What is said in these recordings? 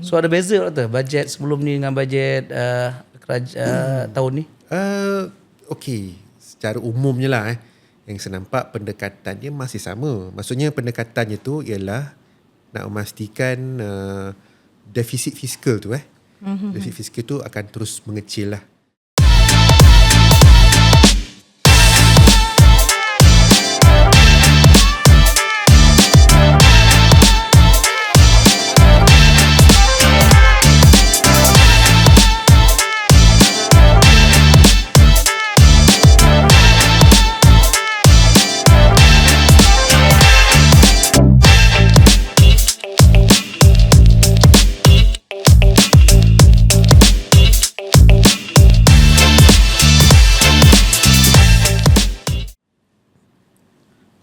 So ada beza doktor bajet sebelum ni dengan bajet tahun ni? Okey, secara umumnya lah yang saya nampak pendekatannya masih sama. Maksudnya pendekatannya tu ialah nak memastikan defisit fiskal tu defisit fiskal tu akan terus mengecil lah.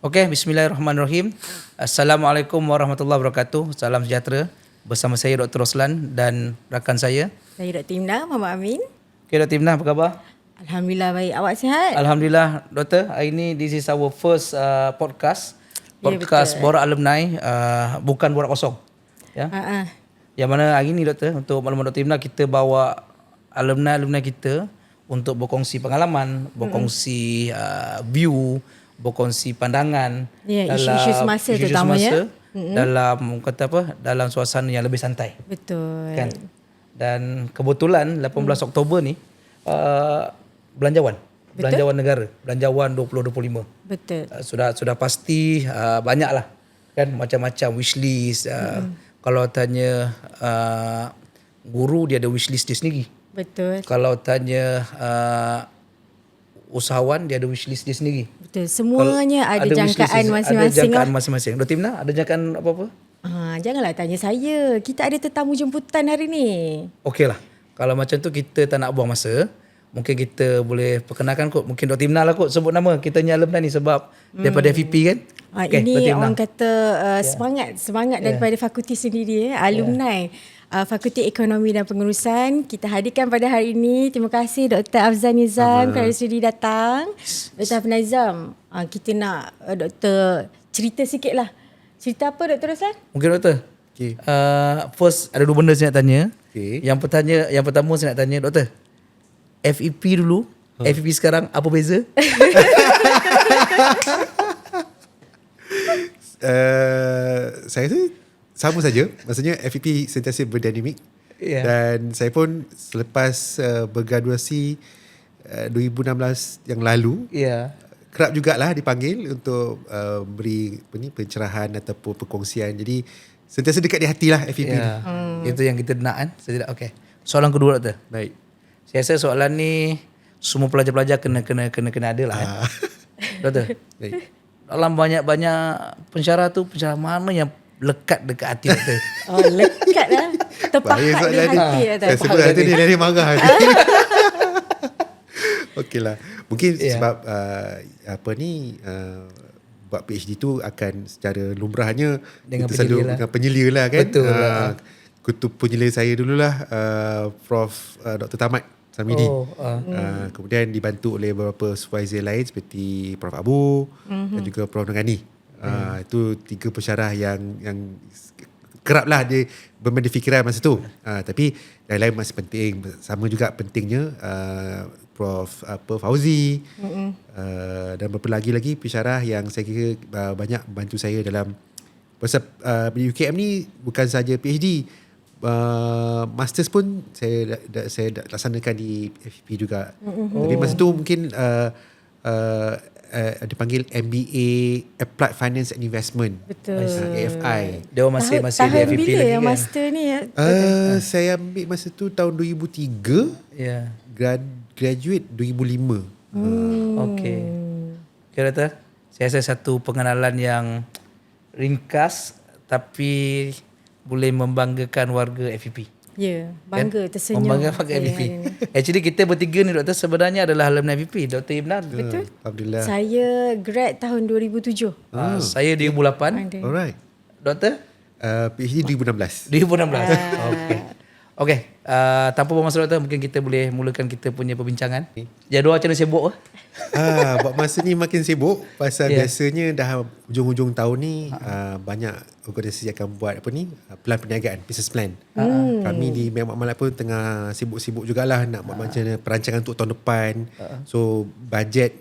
Okey, bismillahirrahmanirrahim. Assalamualaikum warahmatullahi wabarakatuh. Salam sejahtera. Bersama saya Dr. Roslan dan rakan saya. Saya Dr. Imna, Muhammad Amin. Okey, Dr. Imna, apa khabar? Alhamdulillah baik. Awak sihat? Alhamdulillah, Doktor. Hari ini this is our first podcast. Podcast Borak Alumni, bukan Borak Kosong. Ya. Yang mana hari ini, Doktor, untuk maklumat Dr. Imna, kita bawa alumni-alumni kita untuk berkongsi pengalaman, berkongsi view, berkongsi pandangan dalam isu-isu semasa terutamanya dalam kata apa, dalam suasana yang lebih santai. Betul. Kan? Dan kebetulan 18 Oktober ni belanjawan. Betul? Belanjawan negara, belanjawan 2025. Betul. Sudah pasti banyaklah kan, macam-macam wishlist. Kalau tanya guru, dia ada wishlist dia sendiri. Betul. Kalau tanya usahawan, dia ada wishlist dia sendiri. Betul. Semuanya ada jangkaan masing-masing. Ada jangkaan masing-masing. Dr. Imna, ada jangkaan apa-apa? Janganlah tanya saya. Kita ada tetamu jemputan hari ni. Okeylah. Kalau macam tu kita tak nak buang masa. Mungkin kita boleh perkenalkan kot. Mungkin Dr. Imna lah kot sebut nama kita ni alumni ni sebab daripada FEP kan. Okay, ini orang kata semangat daripada fakulti sendiri alumni. Fakulti Ekonomi dan Pengurusan. Kita hadirkan pada hari ini. Terima kasih Dr. Afzan Nizam kerana sudi datang. Dr. Afzan Nizam, kita nak Dr. cerita sikit lah. Cerita apa Dr. Roslan? Mungkin Doktor. Okay. First ada dua benda saya nak tanya. Okay. Yang pertama saya nak tanya Doktor. FEP dulu, FEP sekarang apa beza? Saya tu sama saja. Maksudnya FEP sentiasa berdinamik. Dan saya pun selepas bergraduasi 2016 yang lalu, kerap jugalah dipanggil untuk beri pencerahan ataupun perkongsian. Jadi sentiasa dekat di hatilah FEP ni. Itu yang kita nak kan. Okey. Soalan kedua Doktor. Baik. Saya rasa soalan ni semua pelajar-pelajar kena ada lah kan. Doktor. Baik. Dalam banyak-banyak pensyarah tu, pensyarah mana yang lekat dekat hati Doktor? Lekat lah. Terpahat di hati. Saya sebut hati dia marah. Okey lah. Mungkin sebab buat PhD tu akan secara lumrahnya dengan kita selalu dengan penyelia lah kan. Betul. Ketua penyelia saya dululah Prof. Dr. Tamat Samidi. Kemudian dibantu oleh beberapa supervisor lain seperti Prof. Abu dan juga Prof. Nurani. Itu tiga pensyarah yang kerap lah dia bermain fikiran masa tu. Tapi yang lain masih penting. Sama juga pentingnya Prof. Fauzi dan beberapa lagi pensyarah yang saya kira banyak bantu saya dalam pasal UKM ni bukan saja PhD, masters pun saya laksanakan di FEP juga. Tapi masa tu mungkin dipanggil MBA Applied Finance and Investment. Betul. AFI. Dia masih di FEP bila lagi yang kan? master ni? Saya ambil masa tu tahun 2003. Graduate 2005. Okey. Okay, Doktor. Saya rasa satu pengenalan yang ringkas tapi boleh membanggakan warga FEP. Ya, bangga, tersenyum. Membanggakan warga FEP. Actually kita bertiga ni Doktor sebenarnya adalah alumni FEP. Dr. Imna. Betul. Alhamdulillah. Saya grad tahun 2007. Saya 2008. Alright. Doktor? PhD 2016. 2016. Okey. Okey, tanpa bermaksud doktor, mungkin kita boleh mulakan kita punya perbincangan. Jadual macam mana sibuk? Buat masa ni makin sibuk pasal biasanya dah hujung-hujung tahun ni banyak organisasi akan buat plan perniagaan, business plan. Kami di Mek Mak Malak pun tengah sibuk-sibuk jugalah nak buat macam mana perancangan untuk tahun depan. So bajet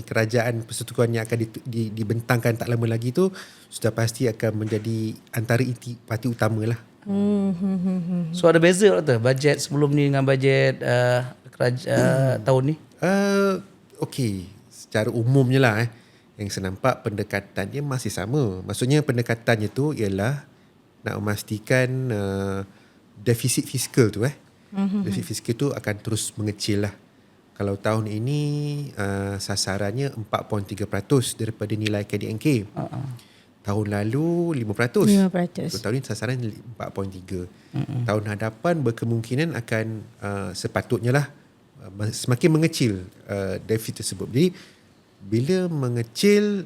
kerajaan persekutuan yang akan dibentangkan tak lama lagi tu sudah pasti akan menjadi antara parti utama lah. So ada beza doktor bajet sebelum ni dengan bajet tahun ni? Okey, secara umumnya lah yang saya nampak pendekatannya masih sama. Maksudnya pendekatannya tu ialah nak memastikan defisit fiskal tu defisit fiskal tu akan terus mengecil lah. Kalau tahun ini sasarannya 4.3% daripada nilai KDNK. Tahun lalu 5%. So, tahun ini sasaran 4.3. Tahun hadapan berkemungkinan akan sepatutnya lah semakin mengecil defisit tersebut. Jadi bila mengecil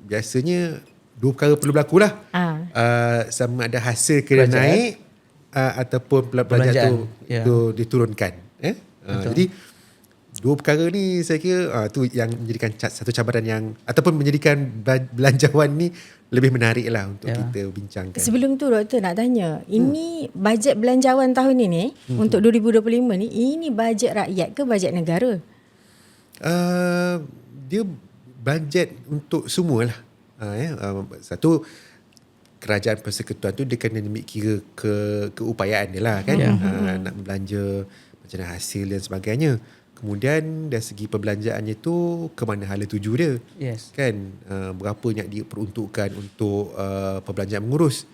biasanya dua perkara perlu berlaku lah. Sama ada hasil kena naik ataupun belanjaan tu diturunkan. Jadi dua perkara ni saya kira tu yang menjadikan satu cabaran yang ataupun menjadikan belanjawan ni lebih menarik lah untuk kita bincangkan. Sebelum tu doktor nak tanya, ini bajet belanjawan tahun ini untuk 2025 ni, ini bajet rakyat ke bajet negara? Dia bajet untuk semualah. Satu, kerajaan persekutuan tu dia kena ambil kira keupayaan dia lah kan. Nak belanja macam mana hasil dan sebagainya. Kemudian dari segi perbelanjaannya tu ke mana hala tuju dia. Kan berapa yang dia peruntukkan untuk perbelanjaan mengurus.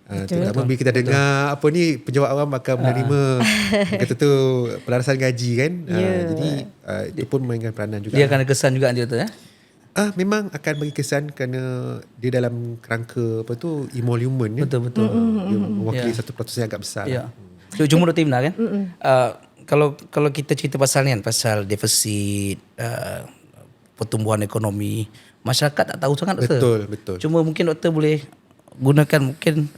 Terutama bila kita dengar penjawat awam akan menerima kata tu pelarasan gaji kan. Jadi itu pun mainkan peranan juga. Dia akan ada kesan juga nanti doktor memang akan bagi kesan kerana dia dalam kerangka emolument. Betul. Dia mewakili satu proses yang agak besar. Cuma Dr. Imna kan. Kalau kita cerita pasal ni kan, pasal defisit, pertumbuhan ekonomi, masyarakat tak tahu sangat doktor. Betul. Cuma mungkin doktor boleh gunakan mungkin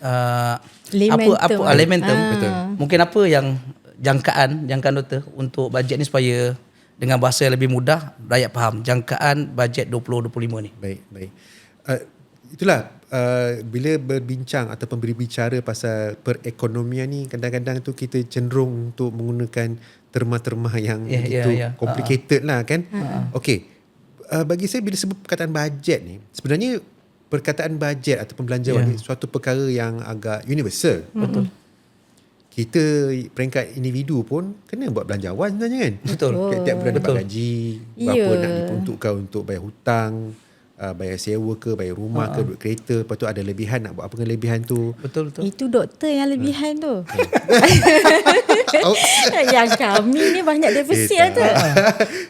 Elementum. Betul. Mungkin apa yang jangkaan doktor untuk bajet ni supaya dengan bahasa yang lebih mudah rakyat faham jangkaan bajet 2025 ni. Baik. Itulah bila berbincang ataupun berbicara pasal perekonomian ni, kadang-kadang tu kita cenderung untuk menggunakan terma-terma yang complicated lah kan. Okey, bagi saya bila sebut perkataan bajet ni, sebenarnya perkataan bajet ataupun belanjawan ni suatu perkara yang agak universal. Betul. Kita peringkat individu pun kena buat belanjawan sebenarnya kan. Betul. Tiap bulan dapat gaji, berapa nak diperuntukkan untuk bayar hutang, bayar sewa ke, bayar rumah ke, duit kereta, lepas tu ada lebihan, nak buat apa dengan lebihan tu. Betul. Itu doktor yang lebihan tu. Yang kami ni banyak defisit tu.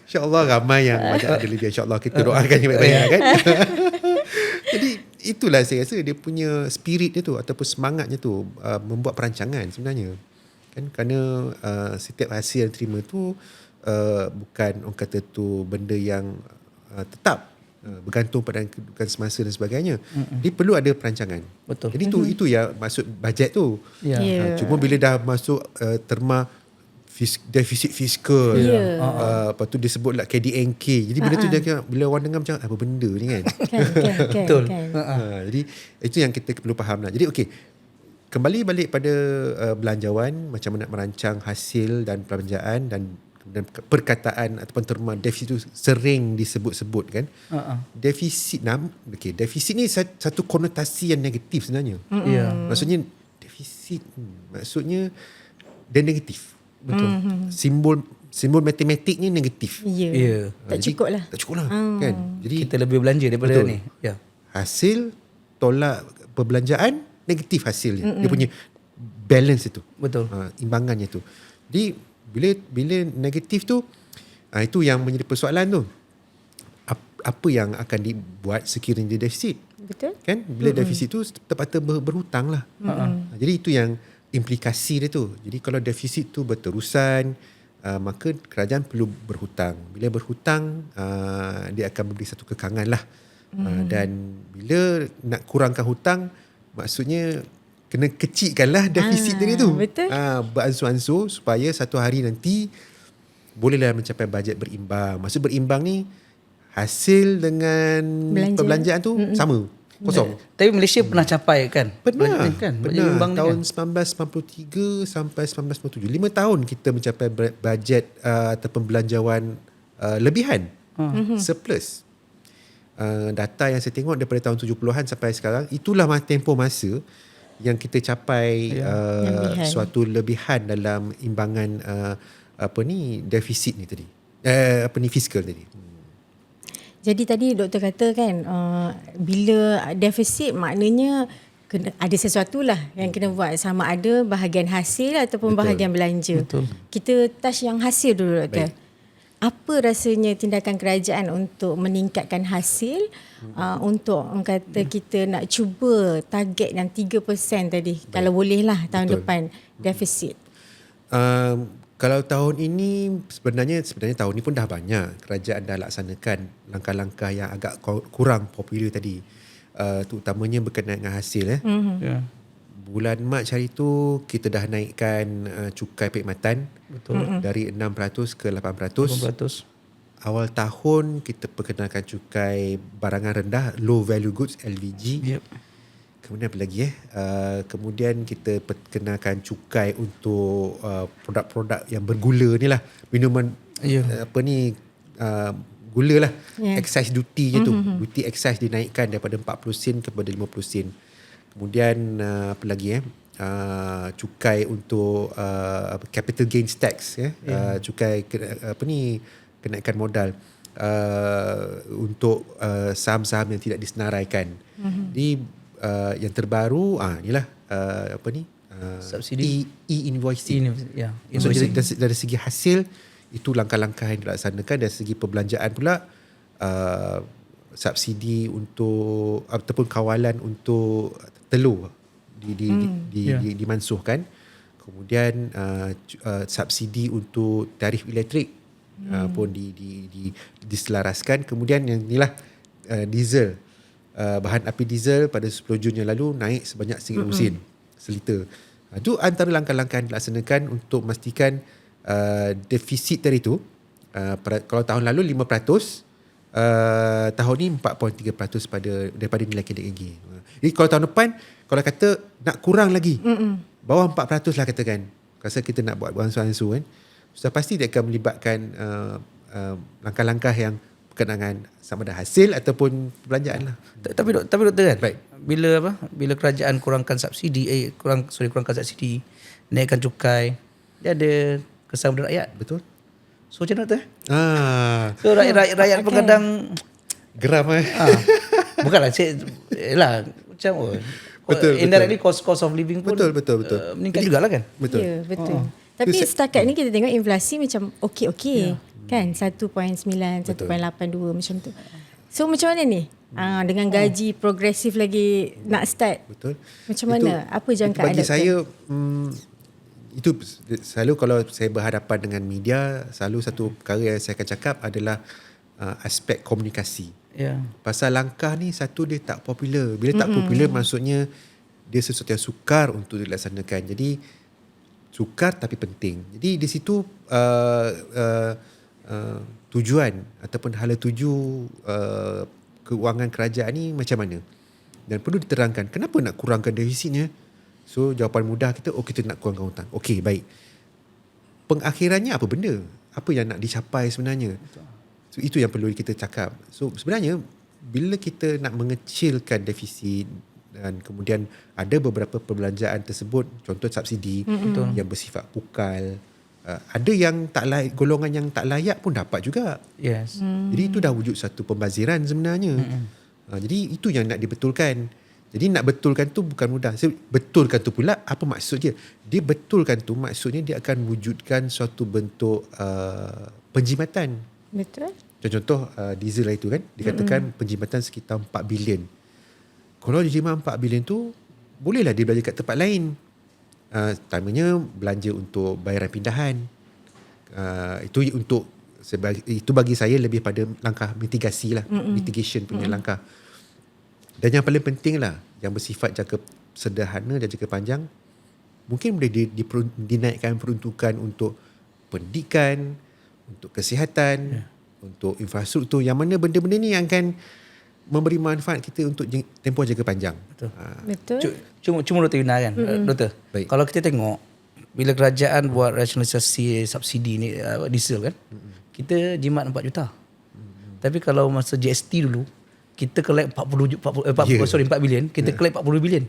InsyaAllah ramai yang banyak ada lebihan. InsyaAllah kita doakan yang baik-baik kan. Jadi itulah saya rasa dia punya spirit dia tu ataupun semangatnya tu membuat perancangan sebenarnya. Kan kerana setiap hasil yang terima tu bukan orang kata tu benda yang tetap, bergantung pada kedudukan semasa dan sebagainya. Dia perlu ada perancangan. Betul. Jadi itu yang maksud bajet tu. Cuma bila dah masuk terma defisit fiskal, lepas tu disebutlah KDNK. Jadi benda tu bila orang dengar macam apa benda ni kan. Betul. Jadi itu yang kita perlu faham lah. Jadi okey, kembali balik pada belanjawan, macam mana nak merancang hasil dan perbelanjaan dan perkataan ataupun terma defisit itu sering disebut-sebut kan. Defisit defisit ni satu konotasi yang negatif sebenarnya. Maksudnya defisit maksudnya dia negatif. Betul. Simbol matematiknya negatif. Tak cukup lah. Kan. Jadi kita lebih belanja daripada ni. Hasil tolak perbelanjaan, negatif hasilnya. Dia punya balance itu. Betul. Imbangannya tu. Jadi bila negatif tu, itu yang menjadi persoalan tu. Apa yang akan dibuat sekiranya dia defisit? Betul. Kan? Bila defisit tu terpaksa berhutang lah. Jadi itu yang implikasi dia tu. Jadi kalau defisit tu berterusan, maka kerajaan perlu berhutang. Bila berhutang, dia akan memberi satu kekangan lah. Dan bila nak kurangkan hutang, maksudnya kena kecilkanlah defisit tadi tu. Betul. Beransur-ansur supaya satu hari nanti bolehlah mencapai bajet berimbang. Maksud berimbang ni hasil dengan perbelanjaan tu sama, kosong. Tapi Malaysia pernah capai kan? Pernah. Bajet imbang ni Tahun kan? 1993 sampai 1997. 5 tahun kita mencapai bajet ataupun belanjawan lebihan. Surplus. Data yang saya tengok daripada tahun 70-an sampai sekarang, itulah tempoh masa yang kita capai suatu lebihan dalam imbangan defisit ni tadi. Fiskal tadi. Jadi tadi doktor kata kan bila defisit maknanya ada sesuatu lah yang kena buat, sama ada bahagian hasil ataupun bahagian belanja. Betul. Kita touch yang hasil dulu doktor. Baik. Apa rasanya tindakan kerajaan untuk meningkatkan hasil untuk orang kata kita nak cuba target yang 3% tadi. Baik. Kalau boleh lah tahun depan defisit. Kalau tahun ini sebenarnya tahun ini pun dah banyak kerajaan dah laksanakan langkah-langkah yang agak kurang popular tadi, terutamanya berkenaan dengan hasil. Ya. Bulan Mac hari tu kita dah naikkan cukai perkhidmatan. Betul. Dari 6% ke 8%. 8%. Awal tahun kita perkenalkan cukai barangan rendah, low value goods LVG. Yep. Kemudian apa lagi kemudian kita perkenalkan cukai untuk produk-produk yang bergula ni lah, minuman gula lah. Excise duty je tu. Duty excise dinaikkan daripada 40 sen kepada 50 sen. Kemudian apa lagi cukai untuk capital gains tax cukai kenaikan modal untuk saham-saham yang tidak disenaraikan. Jadi yang terbaru inilah subsidi e-invoicing. So, dari segi hasil itu langkah-langkah yang dilaksanakan. Dari segi perbelanjaan pula subsidi untuk ataupun kawalan untuk telur dimansuhkan. Kemudian subsidi untuk tarif elektrik pun diselaraskan. Kemudian yang inilah diesel, bahan api diesel pada 10 Jun yang lalu naik sebanyak RM1 seliter. Itu antara langkah-langkah yang dilaksanakan untuk memastikan defisit tadi tu. Kalau tahun lalu 5%, tahun ni 4.3% daripada nilai KDNG. Jadi kalau tahun depan, kalau kata nak kurang lagi, bawah 4% lah katakan. Rasa kita nak buat beransur-ansur kan. Sudah pasti dia akan melibatkan langkah-langkah yang berkenaan sama ada hasil ataupun perbelanjaan lah. Tapi doktor kan, Baik. bila kerajaan kurangkan subsidi, kurangkan subsidi, naikkan cukai, dia ada kesan pada rakyat. Betul. So macam mana tu? Ah, So rakyat pun kadang geram bukanlah macam Betul, indirectly cost of living pun betul. meningkat jugalah kan? Betul. Ya, betul. Tapi setakat ni kita tengok inflasi macam okey. Kan 1.9, 1.82 macam tu. So macam mana ni? Dengan gaji progresif lagi nak start. Betul. Macam mana? Apa jangkaan bagi doktor? saya itu selalu kalau saya berhadapan dengan media, selalu satu perkara yang saya akan cakap adalah aspek komunikasi. Ya. Pasal langkah ni satu dia tak popular. Bila tak popular maksudnya dia sesuatu yang sukar untuk dilaksanakan. Jadi sukar tapi penting. Jadi di situ tujuan ataupun hala tuju keuangan kerajaan ni macam mana. Dan perlu diterangkan kenapa nak kurangkan defisitnya. So jawapan mudah kita, kita nak kurangkan hutang. Okey, baik. Pengakhirannya apa benda? Apa yang nak dicapai sebenarnya? So itu yang perlu kita cakap. So sebenarnya bila kita nak mengecilkan defisit dan kemudian ada beberapa perbelanjaan tersebut, contoh subsidi yang bersifat pukal, ada yang tak layak, golongan yang tak layak pun dapat juga. Yes. Jadi itu dah wujud satu pembaziran sebenarnya. Jadi itu yang nak dibetulkan. Jadi nak betulkan tu bukan mudah. Betulkan tu pula apa maksud dia? Dia betulkan tu maksudnya dia akan wujudkan suatu bentuk penjimatan. Betul. Contoh diesel itu kan dikatakan penjimatan sekitar 4 bilion. Kalau dijimat 4 bilion tu bolehlah dia belanja kat tempat lain. Utamanya belanja untuk bayaran pindahan. Itu bagi saya lebih pada langkah mitigasi lah, mitigation punya langkah. Dan yang paling penting lah yang bersifat jangka sederhana dan jangka panjang, mungkin boleh dinaikkan peruntukan untuk pendidikan, untuk kesihatan, untuk infrastruktur, yang mana benda-benda ni yang akan memberi manfaat kita untuk tempoh jangka panjang. Betul. Cuma Dr. Yuna kan, Doktor. Baik. Kalau kita tengok bila kerajaan buat rasionalisasi subsidi ni diesel kan, kita jimat 4 juta. Tapi kalau masa GST dulu, kita collect 4 bilion, kita collect 40 bilion.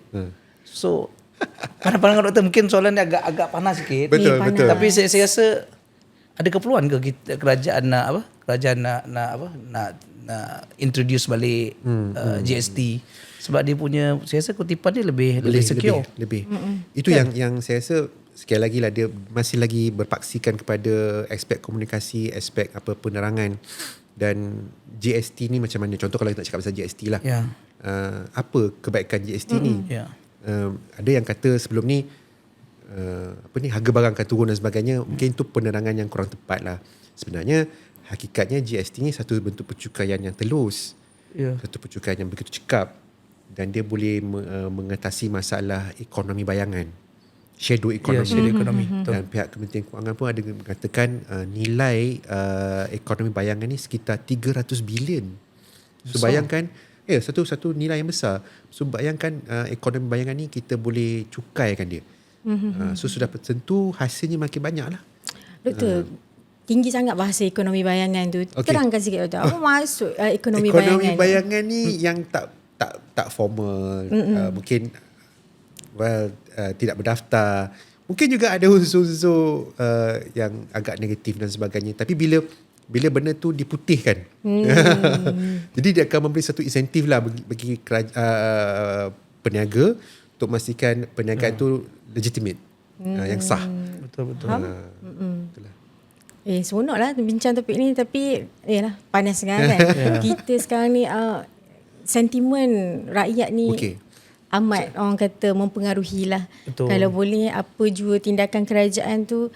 So pandangan Doktor mungkin soalan ni agak panas sikit. Betul, panas. betul. Tapi saya rasa ada keperluan ke kita, kerajaan nak introduce balik GST, sebab dia punya, saya rasa kutipan dia lebih secure. Lebih. Itu yang saya rasa sekali lagi lah, dia masih lagi berpaksikan kepada aspek komunikasi, aspek penerangan. Dan GST ni macam mana, contoh kalau kita nak cakap pasal GST lah, apa kebaikan GST ni. Ada yang kata sebelum ni harga barang akan turun dan sebagainya. Mungkin itu penerangan yang kurang tepat lah. Sebenarnya hakikatnya GST ni satu bentuk percukaian yang telus, satu percukaian yang begitu cekap, dan dia boleh mengatasi masalah ekonomi bayangan, shadow economy. Dan pihak Kementerian Kewangan pun ada mengatakan nilai ekonomi bayangan ni sekitar 300 bilion. So bayangkan, satu nilai yang besar. So bayangkan ekonomi bayangan ni kita boleh cukaikan dia. So sudah tentu hasilnya makin banyak lah. Doktor, tinggi sangat bahasa ekonomi bayangan tu. Terangkan sikit Doktor, apa maksud ekonomi bayangan? Ekonomi bayangan ni yang tak formal, mungkin tidak berdaftar. Mungkin juga ada unsur-unsur yang agak negatif dan sebagainya. Tapi bila benda tu diputihkan, jadi dia akan memberi satu insentif lah bagi peniaga untuk memastikan perniagaan tu legitimate, yang sah. Betul. Itulah. Seronok lah bincang topik ni, tapi panas sekarang kan. Kita sekarang ni sentimen rakyat ni amat orang kata mempengaruhi lah. Betul. Kalau boleh apa jua tindakan kerajaan tu,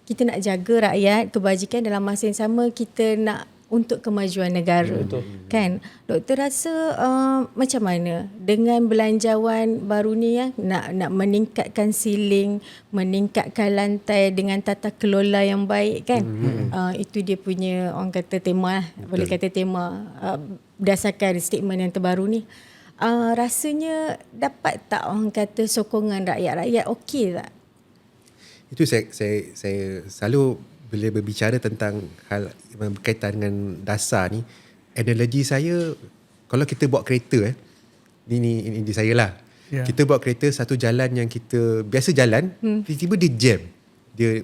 kita nak jaga rakyat, kebajikan, dalam masa yang sama kita nak untuk kemajuan negara. Betul. Kan? Doktor rasa macam mana dengan belanjawan baru ni nak meningkatkan ceiling, meningkatkan lantai dengan tata kelola yang baik kan? Itu dia punya orang kata tema lah. Boleh kata tema berdasarkan statement yang terbaru ni. Rasanya dapat tak orang kata sokongan rakyat okey tak? Itu saya selalu bila berbicara tentang hal berkaitan dengan dasar ni, analogi saya, kalau kita bawa kereta ini saya lah. Kita bawa kereta satu jalan yang kita biasa jalan, tiba-tiba dia jam. Dia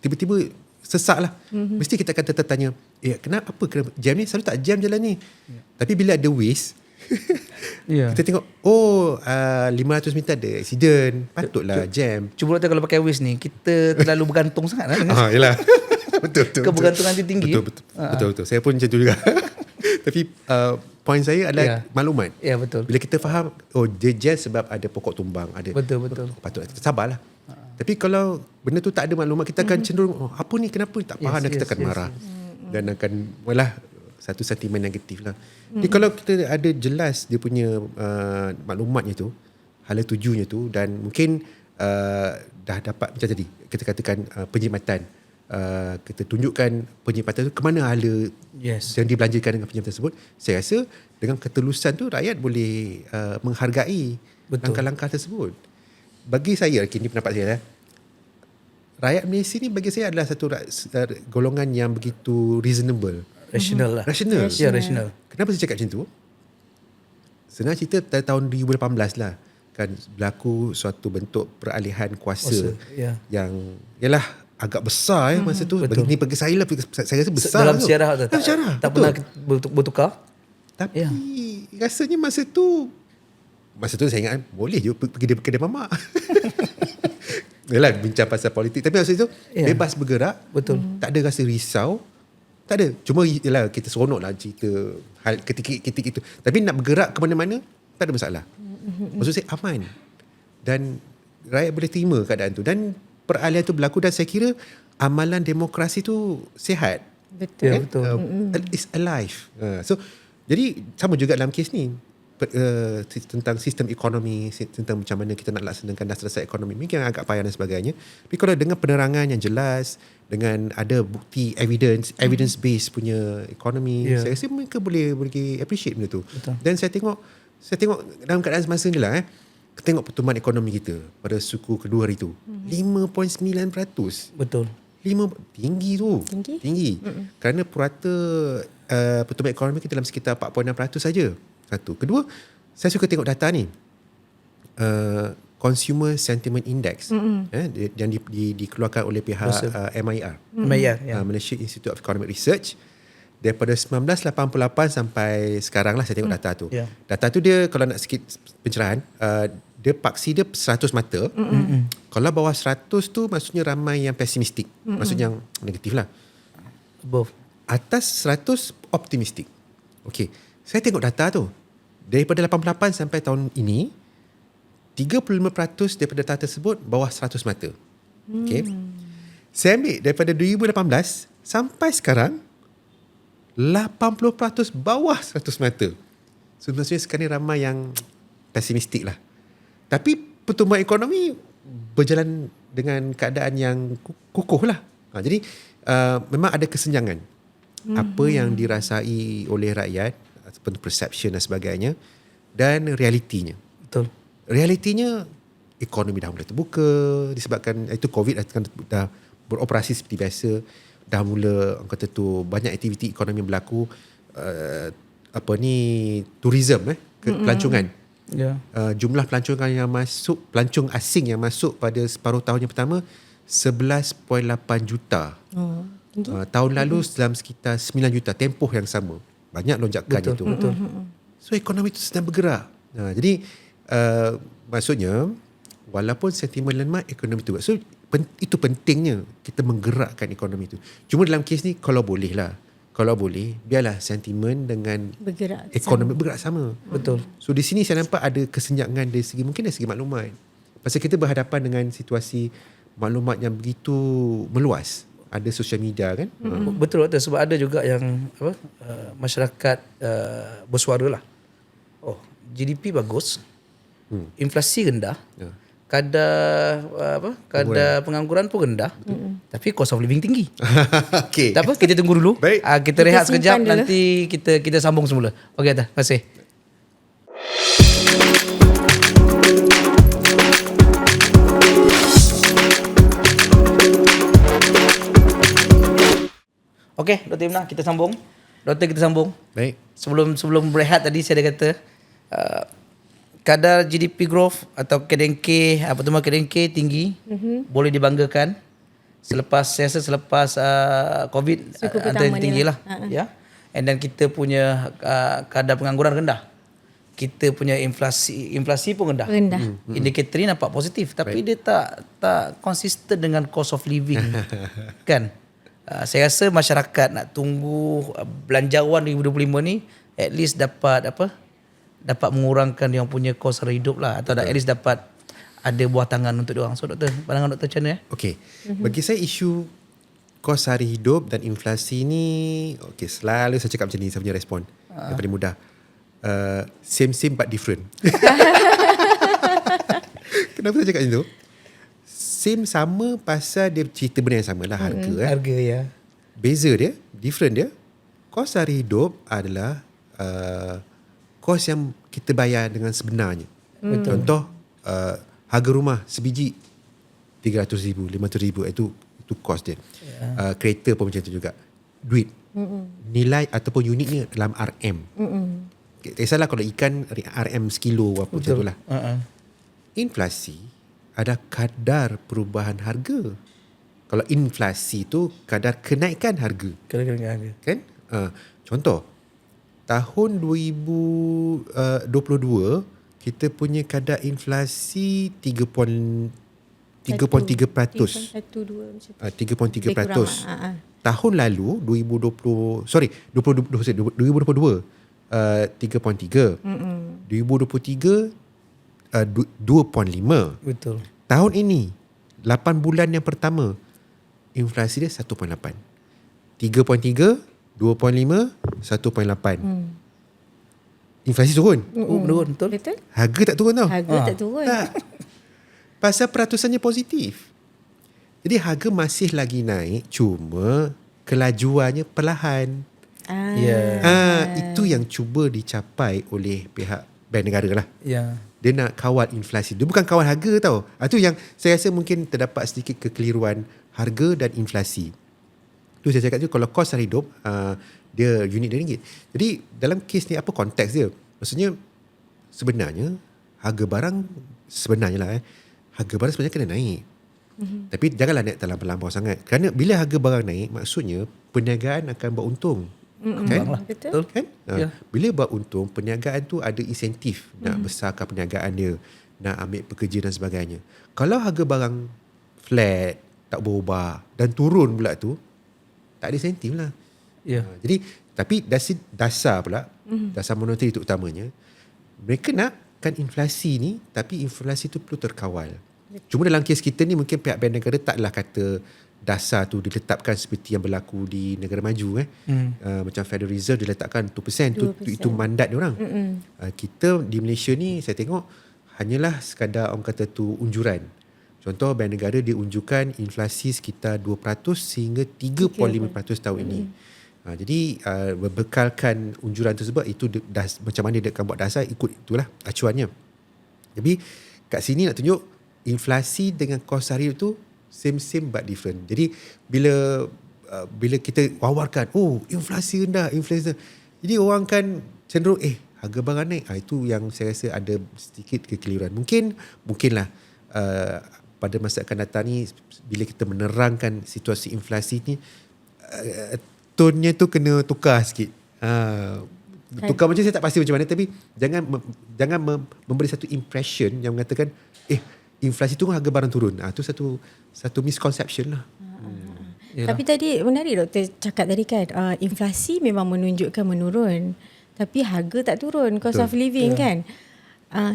tiba-tiba sesak lah. Mesti kita akan tertanya, kenapa jam ni? Selalu tak jam jalan ni. Tapi bila ada waste, kita tengok 500 meter ada accident, patutlah jam. Cuba kalau pakai waste ni, kita terlalu bergantung sangat lah. Yalah. Betul. Kebergantungan dia tinggi. Betul. Saya pun macam tu juga. Tapi poin saya adalah maklumat. Ya, betul. Bila kita faham, dia jam sebab ada pokok tumbang, ada. Betul. Patutlah kita sabarlah. Tapi kalau benda tu tak ada maklumat, kita akan cenderung apa ni, kenapa tak faham, dan kita akan marah. Dan akan satu sentimen negatif lah. Jadi kalau kita ada jelas dia punya maklumatnya tu, hala tujunya tu, dan mungkin dah dapat macam tadi kita katakan penjimatan, kita tunjukkan penjimatan tu ke mana hala yang dibelanjakan dengan penjimatan tersebut, saya rasa dengan ketulusan tu rakyat boleh menghargai langkah-langkah tersebut. Bagi saya, ini pendapat saya, rakyat Malaysia ni bagi saya adalah satu golongan yang begitu reasonable. Rasional lah. Rasional. Ya, rasional. Kenapa saya cakap macam tu? Sebenarnya cerita tahun 2018 lah, kan berlaku suatu bentuk peralihan kuasa yang ialah agak besar masa tu. Bagi saya lah, saya rasa besar dalam sejarah tu. Tak pernah bertukar. Tapi rasanya masa tu saya ingat boleh je pergi kedai mamak. Yalah, bincang pasal politik, tapi masa tu bebas bergerak. Betul. Tak ada rasa risau. Tak ada. Cuma yalah, kita seronok lah cerita hal ketika itu. Tapi nak bergerak ke mana-mana tak ada masalah. Maksud saya aman. Dan rakyat boleh terima keadaan tu. Dan peralihan tu berlaku, dan saya kira amalan demokrasi tu sihat. Betul. It's alive. So jadi sama juga dalam kes ni. tentang sistem ekonomi, tentang macam mana kita nak laksanakan dasar-dasar ekonomi, mungkin agak payah dan sebagainya. Tapi kalau dengan penerangan yang jelas, dengan ada bukti evidence based punya ekonomi, saya rasa mereka boleh appreciate benda tu. Betul. Dan saya tengok dalam keadaan semasa ni lah tengok pertumbuhan ekonomi kita pada suku kedua hari tu 5.9%. Betul. Tinggi tu. Tinggi. Kerana purata pertumbuhan ekonomi kita dalam sekitar 4.6% saja. Satu. Kedua, saya suka tengok data ni. Consumer Sentiment Index yang dikeluarkan oleh pihak MIR. Malaysia Institute of Economic Research. Daripada 1988 sampai sekarang lah saya tengok data tu. Data tu dia kalau nak sikit pencerahan, dia paksi dia 100 mata. Kalau bawah 100 tu maksudnya ramai yang pesimistik. Maksudnya yang negatif lah. Above. Atas 100 optimistik. Okey. Saya tengok data tu. Daripada 88 sampai tahun ini, 35% daripada data tersebut bawah 100 mata. Okey. Saya ambil daripada 2018 sampai sekarang 80% bawah 100 mata. So maksudnya sekarang ni ramai yang pesimistik lah. Tapi pertumbuhan ekonomi berjalan dengan keadaan yang kukuh lah. Jadi memang ada kesenjangan. Apa yang dirasai oleh rakyat, ataupun perception dan sebagainya, dan realitinya. Betul. Realitinya ekonomi dah mula terbuka disebabkan itu COVID dah beroperasi seperti biasa. Dah mula orang kata tu banyak aktiviti ekonomi yang berlaku, tourism pelancongan. Jumlah pelancongan yang masuk, pelancong asing yang masuk pada separuh tahun yang pertama 11.8 juta. Tahun lalu dalam sekitar 9 juta, tempoh yang sama. Banyak lonjakan itu. Betul. So ekonomi itu sedang bergerak. Jadi maksudnya walaupun sentimen lemah, ekonomi itu. So itu pentingnya kita menggerakkan ekonomi itu. Cuma dalam kes ni kalau boleh biarlah sentimen dengan ekonomi bergerak sama. Betul. So di sini saya nampak ada kesenjangan dari segi maklumat. Pasal kita berhadapan dengan situasi maklumat yang begitu meluas. Ada social media kan. Betul sebab ada juga yang masyarakat bersuara lah. GDP bagus, inflasi rendah, kadar pengangguran pun rendah, tapi cost of living tinggi. Okay. Tak apa, kita tunggu dulu. Baik. Kita rehat sekejap, nanti kita sambung semula. Okey, terima kasih. Okey, Dr. Imnah, kita sambung. Baik. Sebelum berehat tadi saya dah kata kadar GDP growth atau pertumbuhan KDNK tinggi, boleh dibanggakan. Selepas COVID antara tinggi lah. Ya. And then kita punya kadar pengangguran rendah. Kita punya inflasi pun rendah. Indikator ni nampak positif, tapi dia tak konsisten dengan cost of living. Kan? Saya rasa masyarakat nak tunggu belanjawan 2025 ni at least dapat mengurangkan yang punya kos sara hidup lah, atau at least dapat ada buah tangan untuk diorang. So doktor, pandangan doktor macam mana? Okey. Bagi saya isu kos sara hidup dan inflasi ni, selalu saya cakap macam ni, saya punya respon yang paling mudah. Same but different. Kenapa saya cakap macam tu? Same sama pasal dia cerita benda yang sama lah, harga. Harga, ya. Beza dia, different dia, kos sara hidup adalah kos yang kita bayar dengan sebenarnya. Contoh, harga rumah sebiji 300,000, 500,000, itu kos dia. Kereta pun macam tu juga. Duit. Nilai ataupun unitnya dalam RM. Tak kisahlah kalau ikan RM sekilo apa macam tu lah. Inflasi ada kadar perubahan harga. Kalau inflasi tu kadar kenaikan harga. Kan? Contoh, tahun 2022 kita punya kadar inflasi 3.3%. 3.3%. Tahun lalu 2022 3.3. 2023 2.5. Betul. Tahun ini 8 bulan yang pertama inflasi dia 1.8. 3.3, 2.5, 1.8. inflasi turun. Menurun, betul. Betul? Harga tak turun tau. Harga tak turun. Tak. Pasal peratusannya positif. Jadi harga masih lagi naik, cuma kelajuannya perlahan. Itu yang cuba dicapai oleh pihak Bank Negara lah. Ya. Dia nak kawal inflasi. Dia bukan kawal harga tau. Itu yang saya rasa mungkin terdapat sedikit kekeliruan harga dan inflasi. Tu saya cakap tu, kalau kos sara hidup, dia unit dia ringgit. Jadi dalam kes ni apa konteks dia? Maksudnya sebenarnya harga barang harga barang sebenarnya kena naik. Tapi janganlah naik terlampau sangat. Kerana bila harga barang naik, maksudnya perniagaan akan beruntung. Kan? Betul. Kan? Ya. Bila buat untung, perniagaan tu ada insentif nak besarkan perniagaan dia, nak ambil pekerja dan sebagainya. Kalau harga barang flat, tak berubah dan turun pula tu, tak ada insentif lah. Ya. Jadi tapi dasar pula, dasar monetary itu utamanya, mereka nakkan inflasi ni, tapi inflasi tu perlu terkawal. Cuma dalam kes kita ni mungkin pihak Bank Negara taklah kata dasar tu diletakkan seperti yang berlaku di negara maju macam Federal Reserve diletakkan 2%, 2%. Itu mandat dia orang. Kita di Malaysia ni saya tengok hanyalah sekadar orang kata tu unjuran. Contoh Bank Negara dia unjurkan inflasi sekitar 2% sehingga 3.5% tahun ini. Jadi berbekalkan unjuran tersebut, itu macam mana dia akan buat dasar, ikut itulah acuannya. Tapi kat sini nak tunjuk inflasi dengan kos sara hidup tu same but different. Jadi bila kita wawarkan, inflasi rendah, jadi orang kan cenderung harga barang naik. Itu yang saya rasa ada sedikit kekeliruan. Mungkinlah pada masa akan datang ni, bila kita menerangkan situasi inflasi ni, tone-nya tu kena tukar sikit. Tukar macam saya tak pasti macam mana, tapi jangan memberi satu impression yang mengatakan inflasi tu harga barang turun. Itu satu misconception lah. Tapi tadi menarik doktor cakap tadi kan, inflasi memang menunjukkan menurun, tapi harga tak turun, cost of living kan.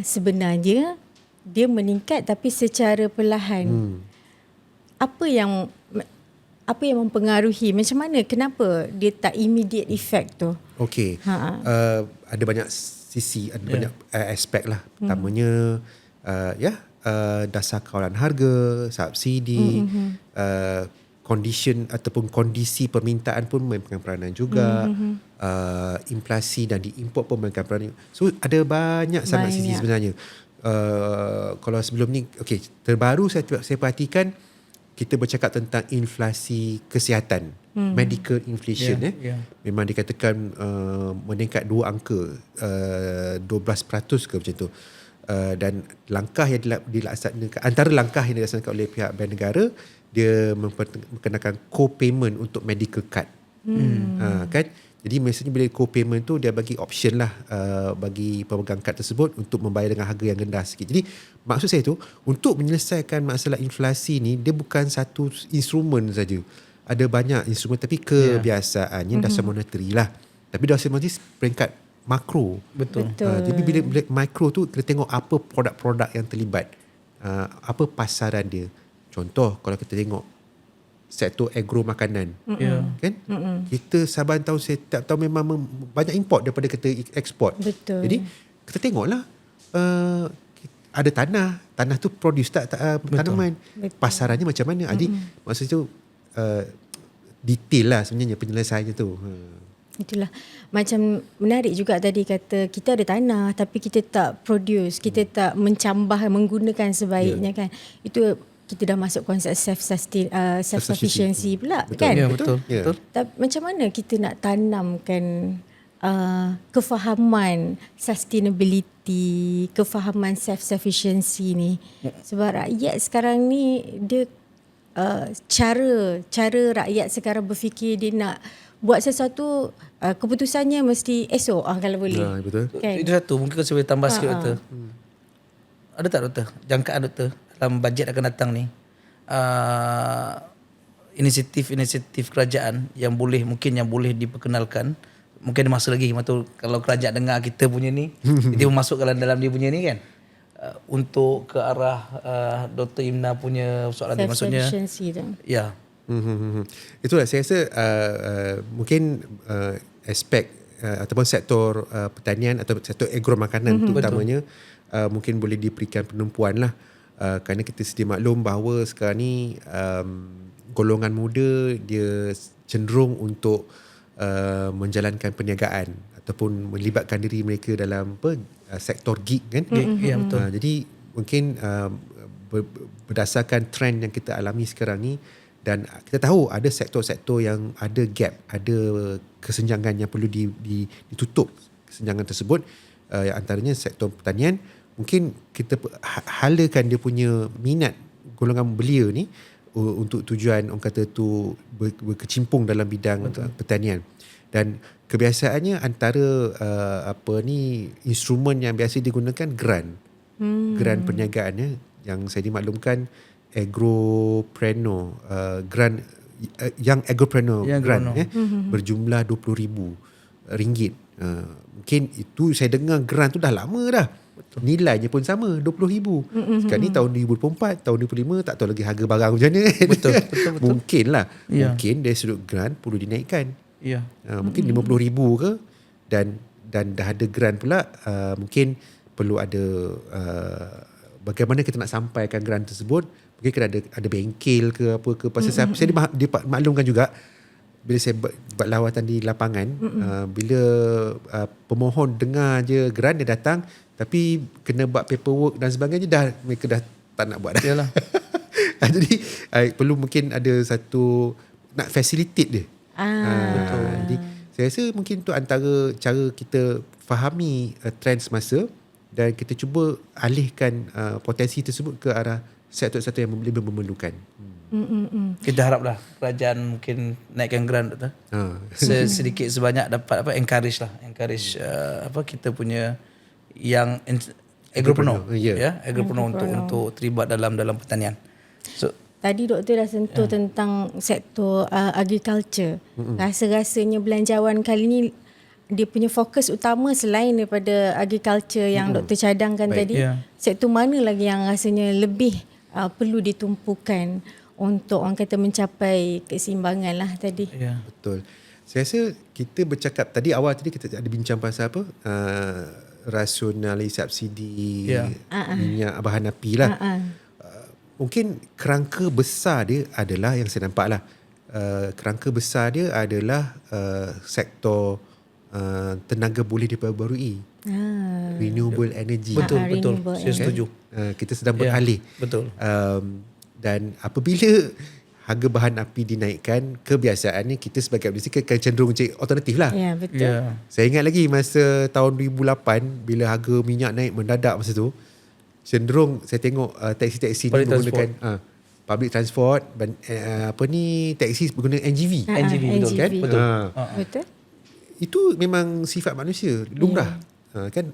Sebenarnya dia meningkat tapi secara perlahan. Apa yang mempengaruhi, macam mana, kenapa dia tak immediate effect tu? Okey. Ada banyak sisi, ada banyak aspek lah. Pertamanya dasar kawalan harga, subsidi, condition ataupun kondisi permintaan pun memainkan peranan juga. Inflasi dan diimport pun memainkan peranan. So ada banyak sangat sisi sebenarnya. Kalau sebelum ni, terbaru saya perhatikan kita bercakap tentang inflasi kesihatan, medical inflation. Memang dikatakan meningkat 2 angka, 12% ke macam tu. Dan langkah yang dilaksanakan, antara langkah yang dilaksanakan oleh pihak Bank Negara, dia memperkenalkan co-payment untuk medical card. Kan? Jadi maksudnya bila co-payment tu dia bagi option lah bagi pemegang kad tersebut untuk membayar dengan harga yang rendah sikit. Jadi maksud saya tu, untuk menyelesaikan masalah inflasi ni, dia bukan satu instrumen saja. Ada banyak instrumen, tapi kebiasaannya dasar monetary lah. Tapi dasar monetary peringkat makro. Betul. Jadi bila mikro tu, kita tengok apa produk-produk yang terlibat, apa pasaran dia. Contoh kalau kita tengok sektor agro makanan, kan? Kita saban tahun setiap tahun memang banyak import daripada kita ekspor. Betul. Jadi kita tengoklah ada tanah tu produce tak tanaman. Betul. Pasarannya macam mana? Jadi maksud tu detail lah sebenarnya penyelesaiannya tu. Itulah. Macam menarik juga tadi kata kita ada tanah tapi kita tak produce, kita tak mencambah, menggunakan sebaiknya kan. Itu kita dah masuk konsep self-sufficiency pula. Betul. Kan? Ya, betul. Macam mana kita nak tanamkan kefahaman sustainability, kefahaman self-sufficiency ni? Sebab rakyat sekarang ni dia cara rakyat sekarang berfikir, dia nak buat sesuatu, keputusannya mesti esok kalau boleh. Betul. Kan? Itu satu, mungkin saya boleh tambah sikit doktor. Ada tak doktor jangkaan doktor dalam bajet akan datang ni, inisiatif kerajaan yang boleh diperkenalkan, mungkin ada masa lagi kalau kerajaan dengar kita punya ni, dia masukkan dalam dia punya ni kan, untuk ke arah Dr. Imna punya soalan ni, maksudnya itulah saya rasa mungkin aspek ataupun sektor pertanian atau sektor agro makanan tu utamanya mungkin boleh diberikan penumpuan lah. Kerana kita sedia maklum bahawa sekarang ni golongan muda dia cenderung untuk menjalankan perniagaan ataupun melibatkan diri mereka dalam sektor gig kan. Ya, betul. Jadi mungkin berdasarkan trend yang kita alami sekarang ni, dan kita tahu ada sektor-sektor yang ada gap, ada kesenjangan yang perlu ditutup kesenjangan tersebut. Antaranya sektor pertanian, mungkin kita halakan dia punya minat golongan belia ni untuk tujuan orang kata tu berkecimpung dalam bidang pertanian. Dan kebiasaannya antara instrumen yang biasa digunakan grant perniagaannya yang saya dimaklumkan agropreneur grant yang agropreneur grant berjumlah RM20,000. Mungkin itu saya dengar grant tu dah lama dah. Nilainya pun sama RM20,000. Sekarang ni tahun 2024, tahun 2025 tak tahu lagi harga barang macam mana kan. Betul. Mungkin lah. Mungkin dari sudut grant perlu dinaikkan. Mungkin RM50,000 ke, dan dah ada grant pula, mungkin perlu ada bagaimana kita nak sampaikan grant tersebut. Mungkin kena ada bengkel ke apa ke. Pasal saya dimaklumkan juga bila saya buat lawatan di lapangan, bila pemohon dengar je grant dia datang, tapi kena buat paperwork dan sebagainya, mereka dah tak nak buat dah. Yalah. Jadi perlu mungkin ada satu nak facilitate dia. Betul. Jadi saya rasa mungkin tu antara cara kita fahami trend semasa dan kita cuba alihkan potensi tersebut ke arah sektor-sektor yang lebih memerlukan. Kita haraplah kerajaan mungkin naikkan grant tu. Sedikit sebanyak dapat encourage kita punya yang agropreneur, agropreneur untuk terlibat dalam pertanian. So tadi doktor dah sentuh tentang sektor agriculture. Rasa-rasanya belanjawan kali ni dia punya fokus utama selain daripada agriculture yang doktor cadangkan tadi. Sektor mana lagi yang rasanya lebih perlu ditumpukan untuk orang kata mencapai keseimbangan lah tadi. Betul. Saya rasa kita bercakap awal tadi kita ada bincang pasal apa? Rasionalisasi subsidi minyak bahan api lah. Mungkin kerangka besar dia adalah yang saya nampak lah. Kerangka besar dia adalah sektor tenaga boleh diperbarui. Renewable energy. Betul. Saya setuju. Kita sedang beralih. Betul. Dan apabila harga bahan api dinaikkan, kebiasaannya kita sebagai manusia akan cenderung cari alternatif lah. Ya, betul. Saya ingat lagi masa tahun 2008 bila harga minyak naik mendadak masa tu, cenderung saya tengok taksi-taksi ni menggunakan public transport, taksi menggunakan NGV. NGV betul kan? Betul. Betul. Itu memang sifat manusia, lumrah. Kan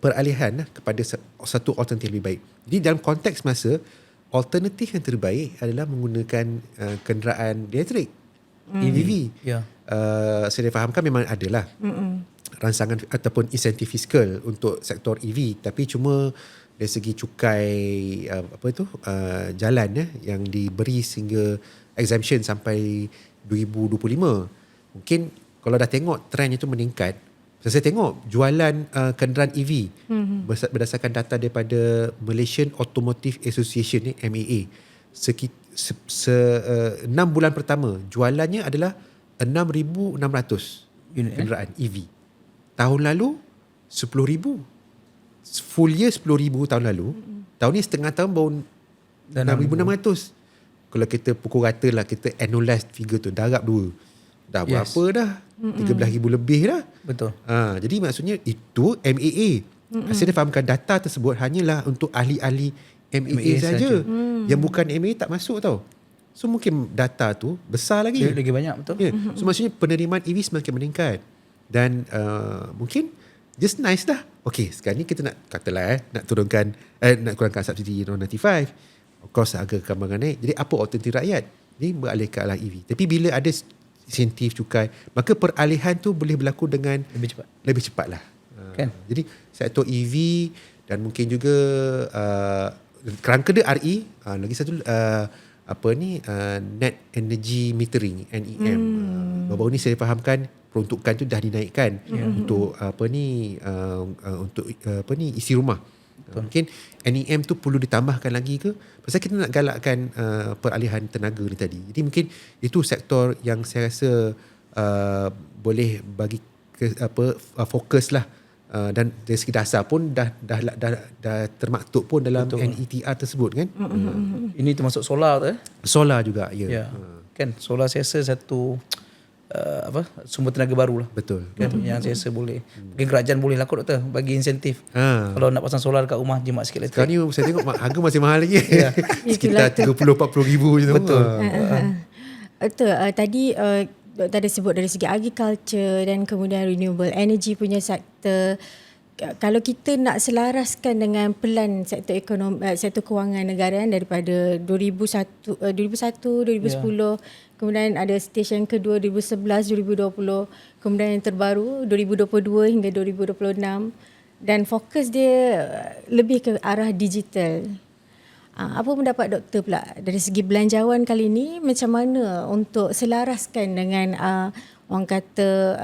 peralihan kepada satu alternatif lebih baik. Jadi dalam konteks masa, alternatif yang terbaik adalah menggunakan kenderaan elektrik, EV. Saya fahamkan memang adalah ransangan ataupun insentif fiskal untuk sektor EV, tapi cuma dari segi cukai jalan yang diberi sehingga exemption sampai 2025. Mungkin kalau dah tengok trend itu meningkat, saya tengok jualan kenderaan EV berdasarkan data daripada Malaysian Automotive Association ni, MAA. 6 bulan pertama jualannya adalah 6,600 unit kenderaan EV. Tahun lalu 10,000. Full year 10,000 tahun lalu. Tahun ni setengah tahun baru 6,600. Kalau kita pukul rata lah, kita annualize figure tu, darab 2. Dah berapa dah? 13,000 lebih dah. Betul. Jadi maksudnya itu MAA. Saya fahamkan data tersebut hanyalah untuk ahli-ahli MAA saja. Yang bukan MAA tak masuk tau. So mungkin data tu besar lagi. Lagi banyak, betul. So maksudnya penerimaan EV semakin meningkat. Dan mungkin just nice dah. Okay, sekarang ni kita nak katalah nak turunkan, nak kurangkan subsidi RON95. Of course harga kembangan naik. Jadi apa alternatif rakyat? Ini beralih ke arah EV. Tapi bila ada insentif cukai, maka peralihan tu boleh berlaku dengan lebih cepat lah. Kan? Jadi sektor EV dan mungkin juga kerangka dia RE, lagi satu net energy metering, NEM. Baru-baru ni saya fahamkan peruntukan tu dah dinaikkan untuk untuk isi rumah. Mungkin NEM tu perlu ditambahkan lagi ke? Pasal kita nak galakkan peralihan tenaga ni tadi. Jadi mungkin itu sektor yang saya rasa boleh bagi fokus lah. Dan dari segi dasar pun dah termaktub pun dalam NETR tersebut kan. Ini termasuk solar tu Solar juga ya. Kan solar saya rasa satu sumber tenaga baru lah. Betul. Kan yang saya rasa boleh. Mungkin kerajaan boleh lah kot doktor bagi insentif. Kalau nak pasang solar dekat rumah jimat sikit lah. Sekarang ni saya tengok harga masih mahal lagi. Sekitar 30-40 ribu je tu. Betul. Betul. Tadi Doktor ada sebut dari segi agriculture dan kemudian renewable energy punya sektor. Kalau kita nak selaraskan dengan pelan sektor ekonomi, sektor kewangan negara daripada 2001, 2010, kemudian ada stage yang kedua 2011, 2020, kemudian yang terbaru 2022 hingga 2026 dan fokus dia lebih ke arah digital. Apa pendapat doktor pula dari segi belanjawan kali ini, macam mana untuk selaraskan dengan orang kata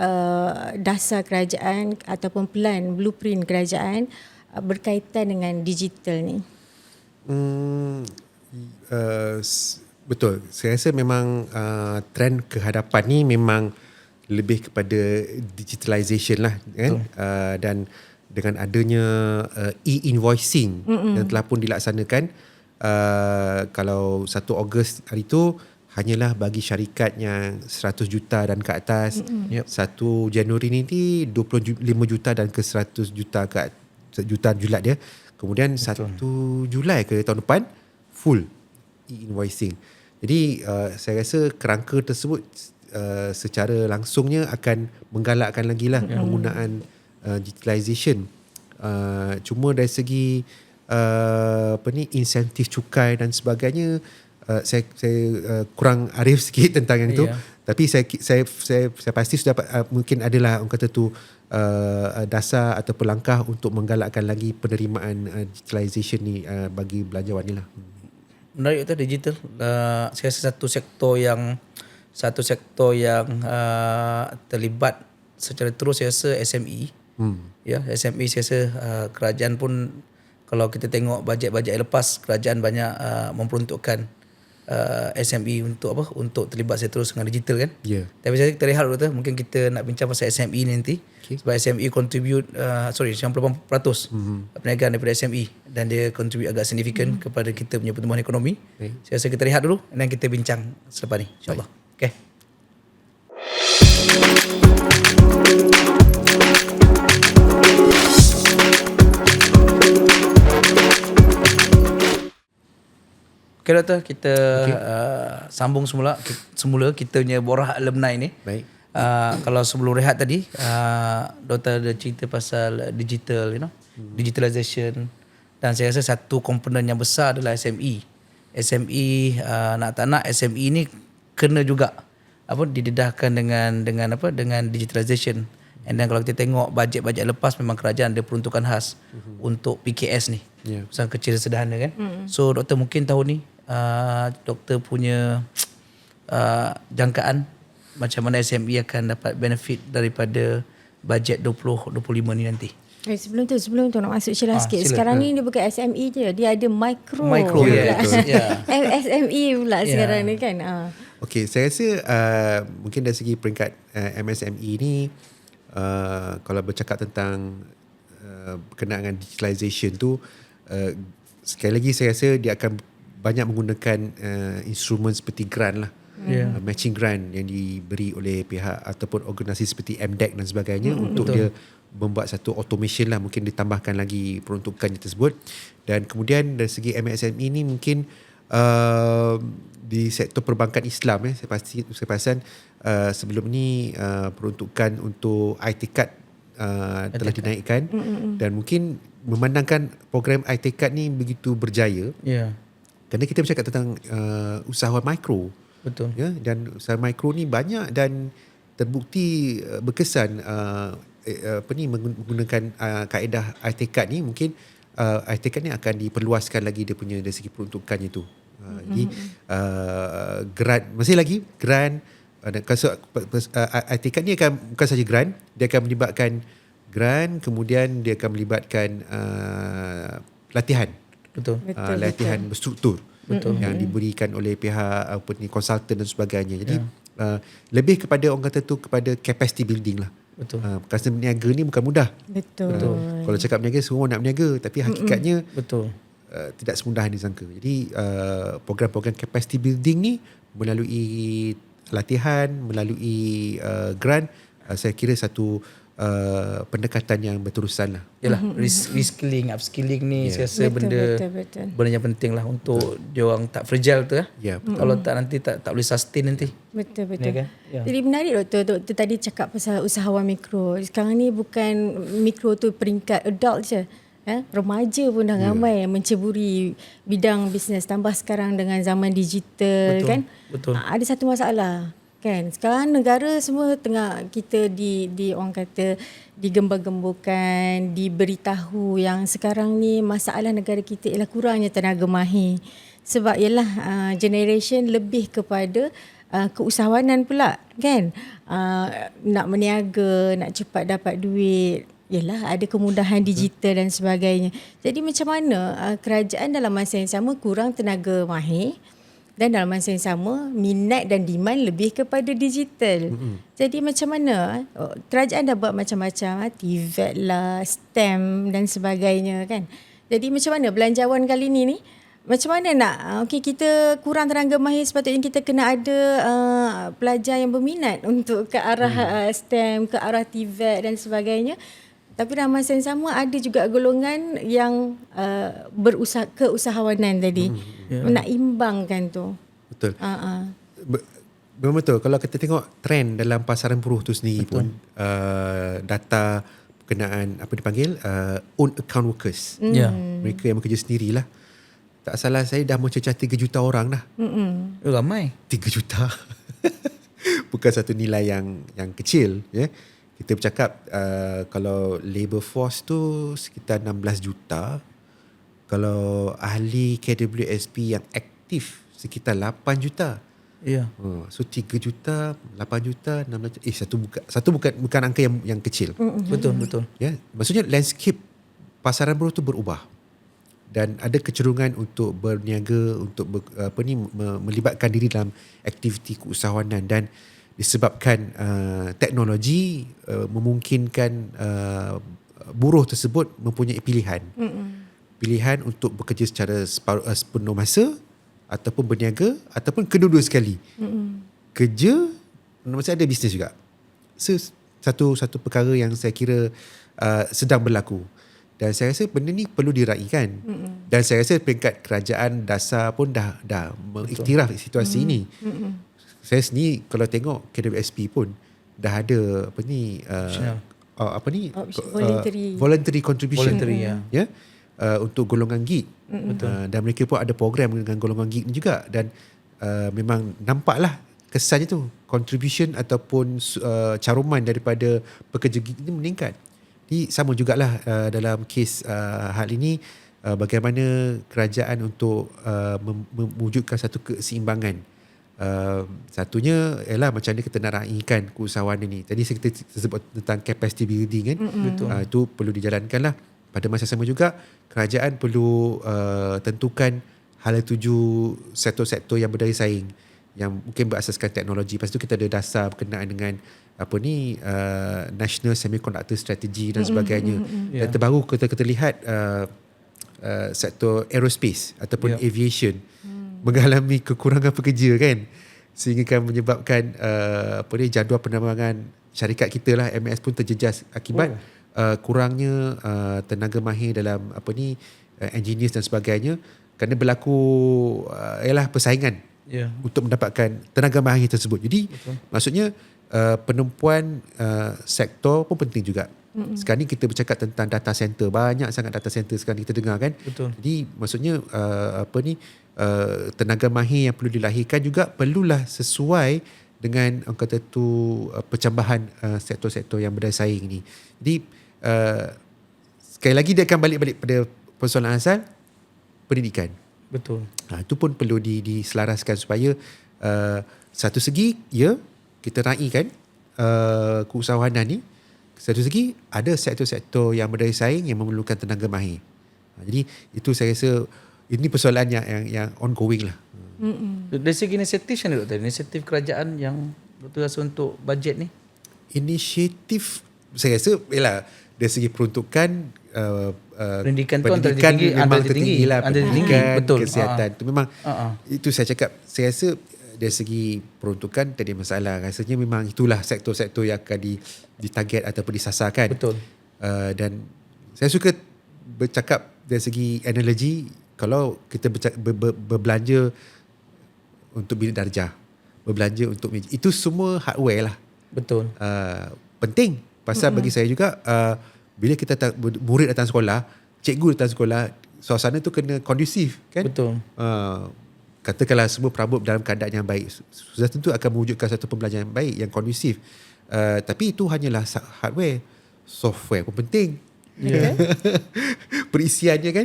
dasar kerajaan ataupun plan blueprint kerajaan berkaitan dengan digital ni? Betul. Saya rasa memang trend kehadapan ni memang lebih kepada digitalization lah kan. Dan dengan adanya e-invoicing yang telah pun dilaksanakan, kalau 1 Ogos hari tu hanyalah bagi syarikat yang 100 juta dan ke atas. 1 Januari ni 25 juta dan ke 100 juta ke juta julat dia. Kemudian 1 Julai ke tahun depan full e-invoicing. Jadi saya rasa kerangka tersebut secara langsungnya akan menggalakkan lagi lah penggunaan digitalization. Cuma dari segi insentif cukai dan sebagainya, saya kurang arif sikit tentang yang itu. Tapi saya pasti sudah mungkin adalah orang kata tu dasar atau pelangkah untuk menggalakkan lagi penerimaan digitalization ni bagi belanjawan ni lah. Menarik tu digital. Saya rasa satu sektor yang terlibat secara terus saya rasa SME. Ya, SME saya rasa kerajaan pun, kalau kita tengok bajet-bajet lepas, kerajaan banyak memperuntukkan SME untuk terlibat terus dengan digital kan. Tapi saya kita rehat dulu tu, mungkin kita nak bincang pasal SME ni nanti. Sebab SME contribute 98% perniagaan daripada SME dan dia contribute agak signifikan kepada kita punya pertumbuhan ekonomi. Saya rasa kita rehat dulu dan kita bincang selepas ni insya-Allah. Okey. Okay doktor, kita sambung semula kita punya Borak Alumni ni. Baik. Kalau sebelum rehat tadi, doktor ada cerita pasal digital, digitalization, dan saya rasa satu komponen yang besar adalah SME. Nak tak nak SME ni kena juga didedahkan dengan digitalization. And then kalau kita tengok bajet-bajet lepas, memang kerajaan ada peruntukan khas untuk PKS ni. Usaha kecil sederhana kan. So doktor mungkin tahun ni doktor punya jangkaan macam mana SME akan dapat benefit daripada bajet 2025 ni nanti. Sebelum tu nak masuk Syirah sikit. Sekarang ni dia bukan SME je, dia ada micro SME pula sekarang ni kan. Okey, saya rasa mungkin dari segi peringkat MSME ni, kalau bercakap tentang berkenaan dengan digitalization tu, sekali lagi saya rasa dia akan banyak menggunakan instrumen seperti grant lah. Matching grant yang diberi oleh pihak ataupun organisasi seperti MDEC dan sebagainya untuk dia membuat satu automation lah, mungkin ditambahkan lagi peruntukannya tersebut. Dan kemudian dari segi MSME ni mungkin di sektor perbankan Islam, saya perasan sebelum ni peruntukan untuk iTikat telah dinaikkan dan mungkin memandangkan program iTikat ni begitu berjaya kerana kita bercakap tentang usahawan mikro. Betul. Ya, dan usaha mikro ni banyak dan terbukti berkesan menggunakan kaedah iTikat ni. Mungkin iTikat ni akan diperluaskan lagi dia punya dari segi peruntukannya tu. Jadi grant, masih lagi grant, ITCAD ni akan bukan saja grant, dia akan melibatkan grant, kemudian dia akan melibatkan latihan. Betul. Latihan berstruktur yang diberikan oleh pihak konsultan dan sebagainya. Jadi lebih kepada orang kata tu kepada capacity building lah. Betul. Kerana berniaga ni bukan mudah. Betul. Kalau cakap berniaga, semua nak berniaga, tapi hakikatnya Betul. tidak semudah yang disangka. Jadi program-program capacity building ni melalui latihan, melalui grant, saya kira satu pendekatan yang berterusan lah. Yalah, reskilling, upskilling ni saya rasa benda yang penting lah untuk dia orang tak fragile tu lah. Ya, Kalau tak nanti tak boleh sustain nanti. Betul. Ya kan? Ya. Jadi menarik doktor tadi cakap pasal usahawan mikro. Sekarang ni bukan mikro tu peringkat adult je. Remaja pun dah ramai yang menceburi bidang bisnes. Tambah sekarang dengan zaman digital. Betul, kan. betul. Ada satu masalah. Kan sekarang negara semua tengah kita di orang kata digembar-gemburkan, diberitahu yang sekarang ni masalah negara kita ialah kurangnya tenaga mahir. Sebab ialah generation lebih kepada keusahawanan pula kan. Nak berniaga, nak cepat dapat duit. Yalah, ada kemudahan digital dan sebagainya. Jadi macam mana kerajaan dalam masa yang sama kurang tenaga mahir dan dalam masa yang sama minat dan demand lebih kepada digital. Jadi macam mana kerajaan dah buat macam-macam, TVET lah, STEM dan sebagainya kan. Jadi macam mana belanjawan kali ni macam mana nak kita kurang tenaga mahir, sepatutnya kita kena ada pelajar yang berminat untuk ke arah STEM, ke arah TVET dan sebagainya. Tapi dalam masa yang sama ada juga golongan yang keusahawanan tadi. Nak imbangkan tu. Betul. Memang betul. Kalau kita tengok trend dalam pasaran buruh tu sendiri pun data berkenaan apa dipanggil own account workers. Mereka yang bekerja sendirilah. Tak salah saya dah mencecah 3 juta orang dah. Ramai. 3 juta. Bukan satu nilai yang kecil, ya. Kita bercakap kalau labor force tu sekitar 16 juta. Kalau ahli KWSP yang aktif sekitar 8 juta. Ya. So 3 juta, 8 juta, 16 juta. Satu bukan angka yang kecil. Betul. Ya, maksudnya landscape pasaran buruh tu berubah. Dan ada kecenderungan untuk berniaga, untuk melibatkan diri dalam aktiviti keusahawanan, dan disebabkan teknologi memungkinkan buruh tersebut mempunyai pilihan. Pilihan untuk bekerja secara sepenuh masa ataupun berniaga ataupun kedua-dua sekali. Kerja masih ada bisnes juga. Satu perkara yang saya kira sedang berlaku. Dan saya rasa benda ni perlu diraikan. Dan saya rasa peringkat kerajaan dasar pun dah mengiktiraf situasi ini. Saya sendiri kalau tengok KWSP pun dah ada voluntary contribution. Ya. Untuk golongan gig. Dan mereka pun ada program dengan golongan gig ni juga, dan memang nampaklah kesannya tu contribution ataupun caruman daripada pekerja gig ni meningkat. Jadi sama jugalah dalam kes hal ini, bagaimana kerajaan untuk mewujudkan satu keseimbangan. Satunya ialah macam mana kita nak raikan keusahawanan ni. Tadi kita sebut tentang capacity building kan. Itu perlu dijalankan lah. Pada masa sama juga kerajaan perlu tentukan hala tuju sektor-sektor yang berdaya saing, yang mungkin berasaskan teknologi. Lepas tu kita ada dasar berkenaan dengan National Semiconductor Strategy dan sebagainya. Dan terbaru kita lihat sektor aerospace ataupun aviation mengalami kekurangan pekerja kan, sehingga kan menyebabkan jadual penerbangan syarikat kita lah MS pun terjejas akibat kurangnya tenaga mahir dalam engineers dan sebagainya, kerana berlaku persaingan untuk mendapatkan tenaga mahir tersebut. Jadi maksudnya penumpuan sektor pun penting juga. Sekarang ni kita bercakap tentang data center, banyak sangat data center sekarang kita dengar kan. Jadi maksudnya tenaga mahir yang perlu dilahirkan juga perlulah sesuai dengan orang kata tu percambahan sektor-sektor yang berdaya saing ni. Jadi sekali lagi dia akan balik pada persoalan asal, pendidikan. Betul. Itu pun perlu diselaraskan supaya satu segi kita raikan keusahawanan ni, satu segi ada sektor-sektor yang berdaya saing yang memerlukan tenaga mahir. Jadi itu saya rasa ini persoalan yang ongoing lah. Dari segi inisiatif ni doktor, inisiatif kerajaan yang doktor rasa untuk bajet ni? Inisiatif saya rasa ialah dari segi peruntukan pendidikan tu antara tinggi, memang tertinggi lah. Pendidikan, betul. kesihatan tu memang itu saya cakap, saya rasa dari segi peruntukan tak ada masalah. Rasanya memang itulah sektor-sektor yang akan ditarget ataupun disasarkan. Betul. Dan saya suka bercakap dari segi analogi, kalau kita berbelanja untuk bilik darjah, berbelanja untuk meja, itu semua hardware lah. Betul. Penting. Pasal bagi saya juga, bila kita murid datang sekolah, cikgu datang sekolah, suasana tu kena kondusif kan. Betul. Katakanlah semua perabot dalam keadaan yang baik, sudah tentu akan mewujudkan satu pembelajaran yang baik, yang kondusif. Tapi itu hanyalah hardware. Software pun penting. Perisiannya kan.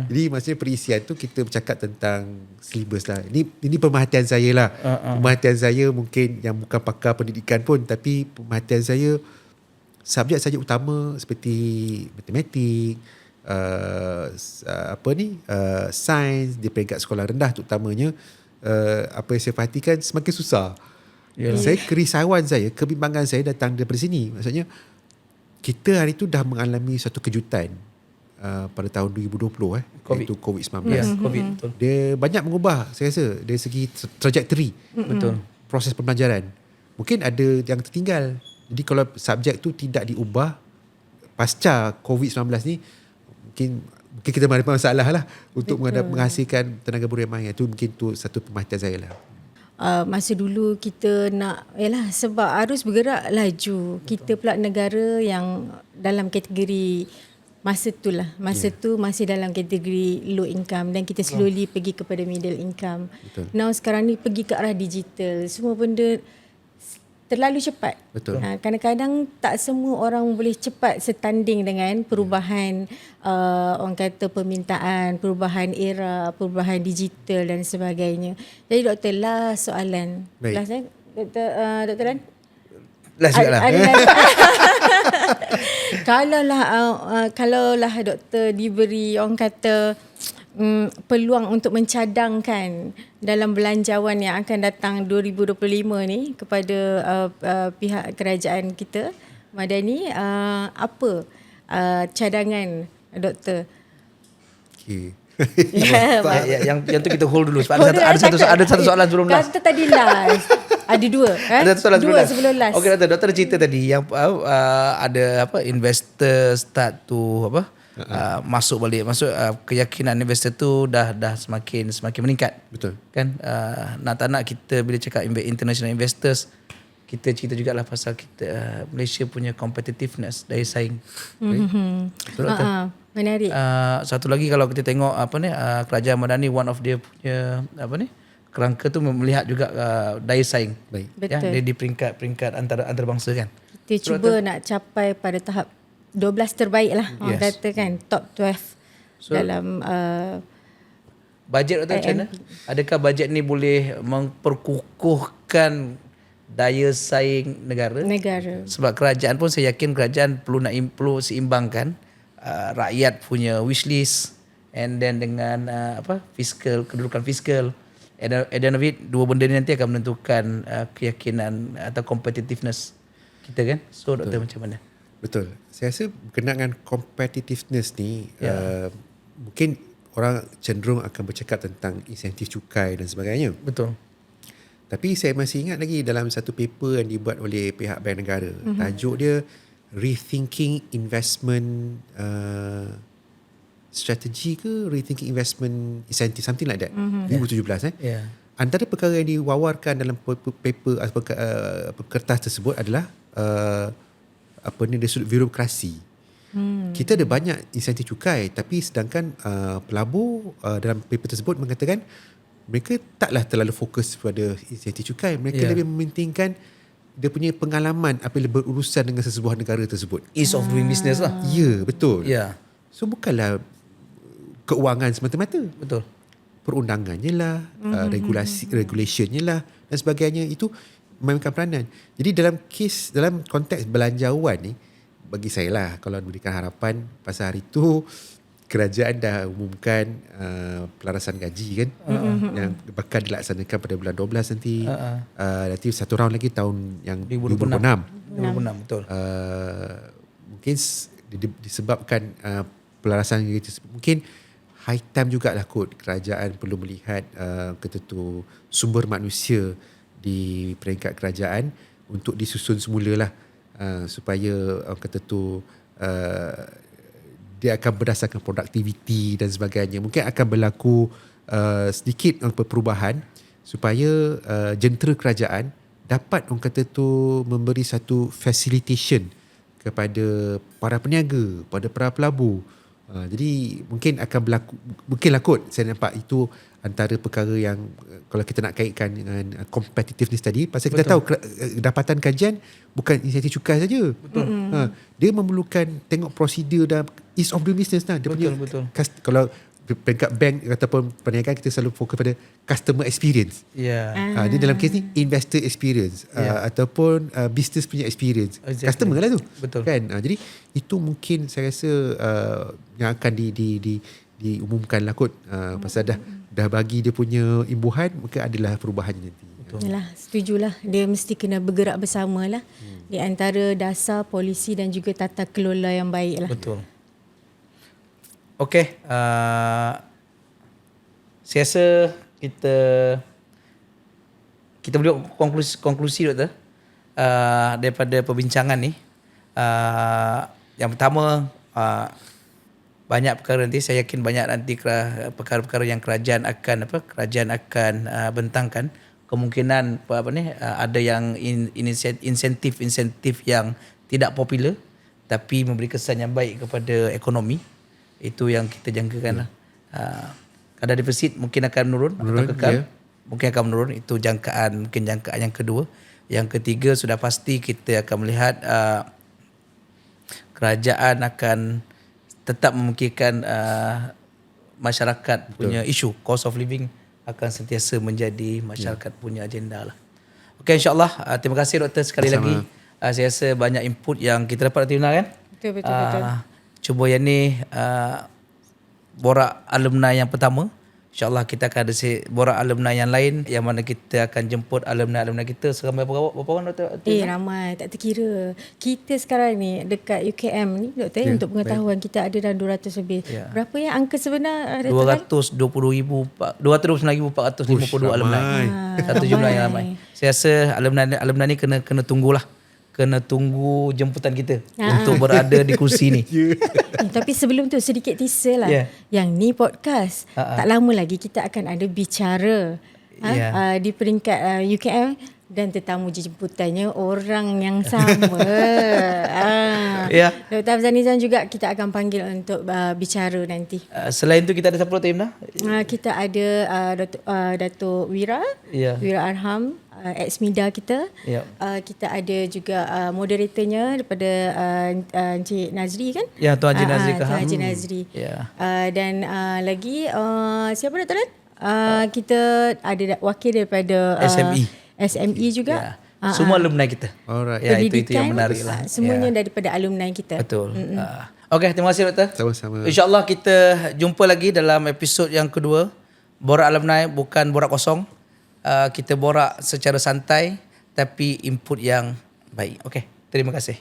Jadi maksudnya perisian tu kita bercakap tentang silibus lah. Ini pemerhatian saya lah. Pemerhatian saya mungkin yang bukan pakar pendidikan pun, tapi pemerhatian saya subjek-subjek utama seperti matematik, sains di peringkat sekolah rendah terutamanya, apa yang saya perhatikan semakin susah. Saya kerisauan saya, kebimbangan saya datang daripada sini. Maksudnya kita hari itu dah mengalami satu kejutan pada tahun 2020 iaitu COVID-19. COVID, betul. Dia banyak mengubah saya rasa dari segi trajectory. Betul. Proses pembelajaran. Mungkin ada yang tertinggal. Jadi kalau subjek tu tidak diubah pasca COVID-19 ni, mungkin kita ada masalah lah untuk menghasilkan tenaga buruh yang mahir. Itu mungkin tu satu pemerhatian saya lah. Masa dulu kita nak, sebab arus bergerak laju, kita pula negara yang dalam kategori masa tu masih dalam kategori low income, dan kita slowly pergi kepada middle income. Betul. Now sekarang ni pergi ke arah digital, semua benda terlalu cepat. Betul. Kadang-kadang tak semua orang boleh cepat setanding dengan perubahan orang kata permintaan, perubahan era, perubahan digital dan sebagainya. Jadi doktor, last soalan. Baik. Last Dr. Dan? Last juga lah. Kalaulah doktor diberi orang kata peluang untuk mencadangkan dalam belanjawan yang akan datang 2025 ni kepada pihak kerajaan kita, Madani, apa cadangan doktor? Okay. yang tu kita hold dulu sebab ada satu soalan sebelum last. Kata tadi last. Ada dua. Ada satu soalan sebelum last. Okey doktor cerita tadi yang ada investor start to masuk balik, keyakinan investor tu dah semakin meningkat. Betul. Kan nak tak nak kita bila cakap international investors, kita cerita jugalah pasal kita Malaysia punya competitiveness, daya saing. Betul tak? Menarik. Satu lagi kalau kita tengok kerajaan Madani, one of dia punya kerangka tu melihat juga daya saing. Baik. Betul. Dia di peringkat antarabangsa kan. Kita cuba nak capai pada tahap 12 terbaik lah, orang kata kan, top 12 dalam bajet tu macam mana? Adakah bajet ni boleh memperkukuhkan daya saing negara? Sebab kerajaan pun saya yakin kerajaan perlu seimbangkan rakyat punya wish list and then dengan kedudukan fiskal. At the end of it, dua benda ni nanti akan menentukan keyakinan atau competitiveness kita kan. So doktor, macam mana? Betul. Saya rasa berkenaan dengan competitiveness ni, mungkin orang cenderung akan bercakap tentang insentif cukai dan sebagainya. Betul. Tapi saya masih ingat lagi dalam satu paper yang dibuat oleh pihak Bank Negara. Tajuk dia Rethinking Investment Strategy ke Rethinking Investment Incentive, something like that. 2017. Antara perkara yang diwawarkan dalam paper atau kertas tersebut adalah dari sudut birokrasi. Kita ada banyak insentif cukai, tapi sedangkan pelabur dalam paper tersebut mengatakan mereka taklah terlalu fokus pada insentif cukai. Mereka lebih mementingkan dia punya pengalaman apabila berurusan dengan sesebuah negara tersebut. Ease of doing business lah. Ya, betul. So bukanlah keuangan semata-mata. Betul. Perundangannya lah, regulationnya lah dan sebagainya. Itu memainkan peranan. Jadi dalam konteks belanjawan ni, bagi saya lah, kalau memberikan harapan pasal hari tu kerajaan dah umumkan pelarasan gaji kan, yang bakal dilaksanakan pada bulan 12 nanti. Nanti satu round lagi tahun yang 2026. 2026 betul. Mungkin disebabkan pelarasan gaji tersebut, mungkin high time jugalah kot kerajaan perlu melihat kata tu sumber manusia di peringkat kerajaan untuk disusun semula lah, supaya kata tu dia akan berdasarkan produktiviti dan sebagainya. Mungkin akan berlaku sedikit perubahan supaya jentera kerajaan dapat orang kata tu memberi satu facilitation kepada para peniaga, pada para pelabur. Jadi mungkin akan berlaku, mungkinlah kot saya nampak itu antara perkara yang kalau kita nak kaitkan dengan competitiveness tadi, pasal kita tahu dapatan kajian bukan insentif cukai saja. Dia memerlukan tengok prosedur dan ease of doing business lah. Dia Betul. kalau peringkat bank ataupun perniagaan, kita selalu fokus pada customer experience. Dia dalam kes ni investor experience, ataupun business punya experience. Customer lah tu. Betul. Kan? Jadi itu mungkin saya rasa yang akan diumumkan lah kot, pasal dah bagi dia punya imbuhan, maka adalah perubahannya nanti. Yalah, setujulah. Dia mesti kena bergerak bersama lah, di antara dasar polisi dan juga tata kelola yang baik lah. Betul. Okey, saya rasa kita boleh konklusi doktor, daripada perbincangan ni. Yang pertama, banyak perkara nanti, saya yakin banyak nanti perkara-perkara yang kerajaan akan bentangkan. Kemungkinan ada yang insentif yang tidak popular tapi memberi kesan yang baik kepada ekonomi. Itu yang kita jangkakan lah. Kadar defisit mungkin akan menurun atau kekal. Mungkin akan menurun. Itu jangkaan yang kedua. Yang ketiga, sudah pasti kita akan melihat kerajaan akan tetap memikirkan masyarakat punya isu. Cost of living akan sentiasa menjadi masyarakat punya agenda lah. Okey, insyaAllah. Terima kasih doktor sekali lagi. Saya rasa banyak input yang kita dapat dari kan? Betul. Cuba yang ni borak alumni yang pertama. InsyaAllah kita akan ada borak alumni yang lain, yang mana kita akan jemput alumni kita seramai berapa orang doktor? Ramai, tak terkira. Kita sekarang ni dekat UKM ni doktor, untuk pengetahuan kita ada dalam 200 lebih. Berapa yang angka sebenar? 229,452 alumni. Satu jumlah yang ramai. Saya rasa alumni ni kena tunggulah. Kena tunggu jemputan kita untuk berada di kursi ni. Tapi sebelum tu sedikit teaser lah. Yang ni podcast. Tak lama lagi kita akan ada bicara di peringkat UKM, dan tetamu jemputannya orang yang sama. Dr. Afzan Nizam juga kita akan panggil untuk bicara nanti. Selain tu kita ada siapa Dr. Imna? Kita ada Datuk Wira Arham, ex-Mida kita. Kita ada juga moderatornya daripada Encik Nazri kan? Ya, Tuan Haji Nazri Kaham. Tuan Haji Nazri. Dan lagi siapa Dr. Lan? Kita ada wakil daripada SME juga. Semua alumni kita. Alright. Itu yang menarik lah. Semuanya daripada alumni kita. Betul. Okey, terima kasih doktor. Sama-sama. InsyaAllah kita jumpa lagi dalam episod yang kedua. Borak alumni bukan borak kosong. Kita borak secara santai tapi input yang baik. Okey, terima kasih.